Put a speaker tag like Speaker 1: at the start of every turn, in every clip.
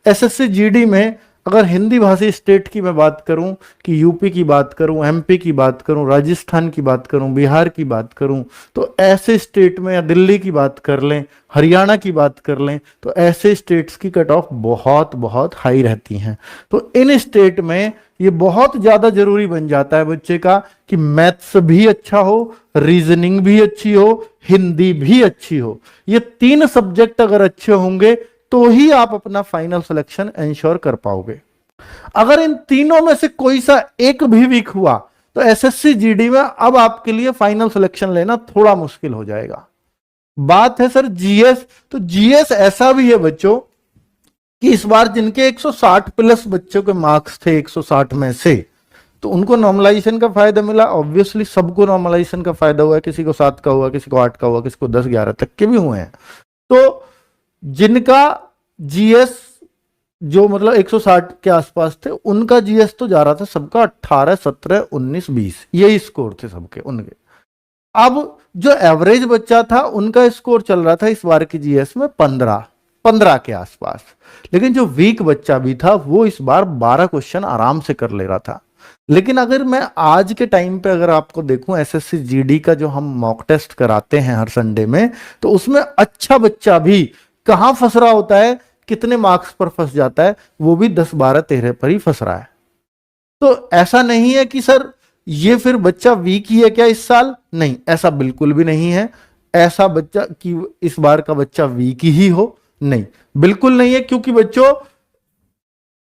Speaker 1: SSC GD में अगर हिंदी भाषी स्टेट की मैं बात करूं, कि यूपी की बात करूं, एमपी की बात करूं, राजस्थान की बात करूं, बिहार की बात करूं, तो ऐसे स्टेट में, या दिल्ली की बात कर लें, हरियाणा की बात कर लें, तो ऐसे स्टेट्स की कट ऑफ बहुत बहुत हाई रहती हैं। तो इन स्टेट में ये बहुत ज्यादा जरूरी बन जाता है बच्चे का कि मैथ्स भी अच्छा हो, रीजनिंग भी अच्छी हो, हिंदी भी अच्छी हो। ये 3 सब्जेक्ट अगर अच्छे होंगे तो ही आप अपना फाइनल सिलेक्शन इंश्योर कर पाओगे। अगर इन तीनों में से कोई सा एक भी वीक हुआ तो एसएससी जीडी में अब आपके लिए फाइनल सिलेक्शन लेना थोड़ा मुश्किल हो जाएगा। बात है सर जीएस, तो जीएस ऐसा भी है बच्चों कि इस बार जिनके 160 प्लस बच्चों के मार्क्स थे 160 में से, तो उनको नॉर्मलाइजेशन का फायदा मिला। ऑब्वियसली सबको नॉर्मलाइजेशन का फायदा हुआ है, किसी को 7 का हुआ, किसी को 8 का हुआ, किसी को 10-11 तक के भी हुए हैं। तो जिनका जीएस जो मतलब 160 के आसपास थे, उनका जीएस तो जा रहा था सबका 18, 17, 19, 20, यही स्कोर थे सबके उनके। अब जो एवरेज बच्चा था उनका स्कोर चल रहा था इस बार की जीएस में 15 के आसपास। लेकिन जो वीक बच्चा भी था वो इस बार 12 क्वेश्चन आराम से कर ले रहा था। लेकिन अगर मैं आज के टाइम पे अगर आपको देखूं, एसएससी जीडी का जो हम मॉक टेस्ट कराते हैं हर संडे में, तो उसमें अच्छा बच्चा भी कहां फंस रहा होता है, कितने मार्क्स पर फंस जाता है, वो भी 10, 12, 13 पर ही फंस रहा है। तो ऐसा नहीं है कि सर ये फिर बच्चा वीक ही है क्या इस साल, नहीं, ऐसा बिल्कुल भी नहीं है। ऐसा बच्चा कि इस बार का बच्चा वीक ही हो, नहीं, बिल्कुल नहीं है। क्योंकि बच्चों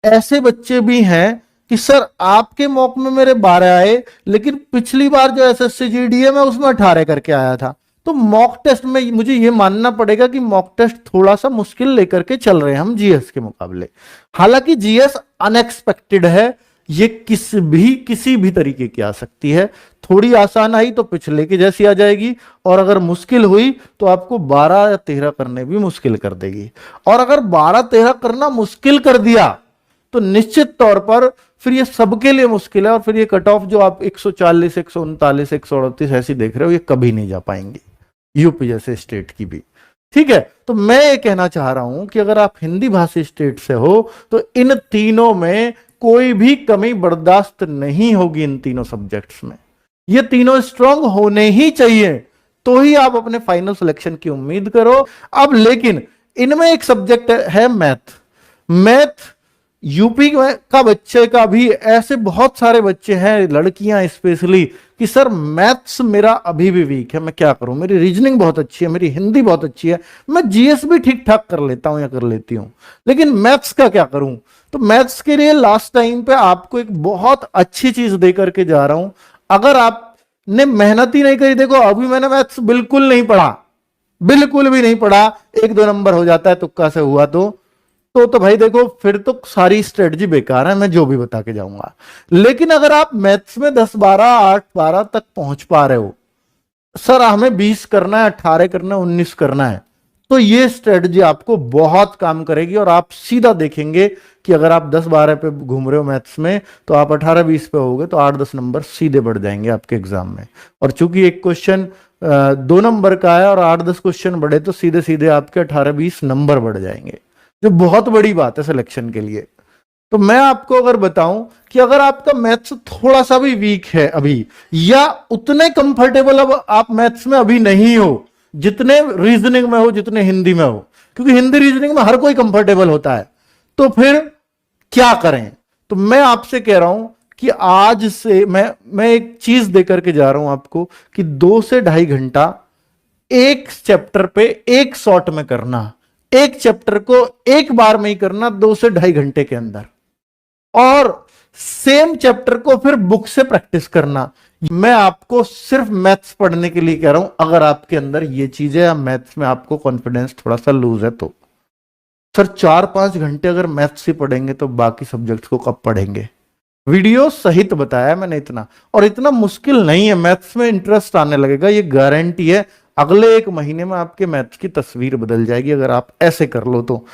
Speaker 1: ऐसे बच्चे भी हैं कि सर आपके मॉक में मेरे 12 आए, लेकिन पिछली बार जो एसएससी जीडी है मैं उसमें 18 करके आया था। तो मॉक टेस्ट में मुझे यह मानना पड़ेगा कि मॉक टेस्ट थोड़ा सा मुश्किल लेकर के चल रहे हैं हम जीएस के मुकाबले। हालांकि जीएस अनएक्सपेक्टेड है, ये किसी भी तरीके की आ सकती है। थोड़ी आसान आई तो पिछले की जैसी आ जाएगी, और अगर मुश्किल हुई तो आपको 12 या 13 करने भी मुश्किल कर देगी। और अगर 12-13 करना मुश्किल कर दिया तो निश्चित तौर पर फिर ये सबके लिए मुश्किल है, और फिर ये कट ऑफ जो आप 140, 139, 138 ऐसी देख रहे हो, ये कभी नहीं जा पाएंगे यूपी जैसे स्टेट की भी। ठीक है, तो मैं ये कहना चाह रहा हूं कि अगर आप हिंदी भाषी स्टेट से हो तो इन तीनों में कोई भी कमी बर्दाश्त नहीं होगी। इन तीनों सब्जेक्ट्स में ये तीनों स्ट्रांग होने ही चाहिए, तो ही आप अपने फाइनल सिलेक्शन की उम्मीद करो। अब लेकिन इनमें एक सब्जेक्ट है मैथ यूपी का बच्चे का भी, ऐसे बहुत सारे बच्चे हैं, लड़कियां स्पेशली, कि सर मैथ्स मेरा अभी भी वीक है, मैं क्या करूं, मेरी रीजनिंग बहुत अच्छी है, मेरी हिंदी बहुत अच्छी है, मैं जीएस भी ठीक ठाक कर लेता हूं या कर लेती हूं, लेकिन मैथ्स का क्या करूं। तो मैथ्स के लिए लास्ट टाइम पे आपको एक बहुत अच्छी चीज दे करके जा रहा हूं। अगर आपने मेहनत ही नहीं करी, देखो अभी मैंने मैथ्स बिल्कुल नहीं पढ़ा, बिल्कुल भी नहीं पढ़ा, 1-2 नंबर हो जाता है तुक्का से हुआ तो भाई देखो फिर तो सारी स्ट्रेटजी बेकार है, मैं जो भी बता के जाऊंगा। लेकिन अगर आप मैथ्स में 10, 12, 8, 12 तक पहुंच पा रहे हो, सर हमें 20 करना है, 18 करना है, 19 करना है, तो ये स्ट्रेटजी आपको बहुत काम करेगी। और आप सीधा देखेंगे कि अगर आप 10-12 पे घूम रहे हो मैथ्स में, तो आप 18-20 पे होगे तो 8-10 नंबर सीधे बढ़ जाएंगे आपके एग्जाम में। और चूंकि एक क्वेश्चन 2 नंबर का है और 8-10 क्वेश्चन बढ़े, तो सीधे सीधे आपके 18-20 नंबर बढ़ जाएंगे, जो बहुत बड़ी बात है सिलेक्शन के लिए। तो मैं आपको अगर बताऊं कि अगर आपका मैथ्स थोड़ा सा भी वीक है अभी, या उतने कंफर्टेबल अब आप मैथ्स में अभी नहीं हो जितने रीजनिंग में हो, जितने हिंदी में हो, क्योंकि हिंदी रीजनिंग में हर कोई कंफर्टेबल होता है, तो फिर क्या करें। तो मैं आपसे कह रहा हूं कि आज से मैं एक चीज देकर के जा रहा हूं आपको कि 2 से 2.5 घंटा एक चैप्टर पे एक शॉट में करना, एक चैप्टर को एक बार में ही करना 2 से 2.5 घंटे के अंदर, और सेम चैप्टर को फिर बुक से प्रैक्टिस करना। मैं आपको सिर्फ मैथ्स पढ़ने के लिए कह रहा हूं, अगर आपके अंदर ये चीज है या मैथ्स में आपको कॉन्फिडेंस थोड़ा सा लूज है तो। सर 4-5 घंटे अगर मैथ्स ही पढ़ेंगे तो बाकी सब्जेक्ट्स को कब पढ़ेंगे। वीडियो सहित बताया मैंने इतना, और इतना मुश्किल नहीं है, मैथ्स में इंटरेस्ट आने लगेगा, ये गारंटी है। अगले 1 महीने में आपके मैथ्स की तस्वीर बदल जाएगी अगर आप ऐसे कर लो तो।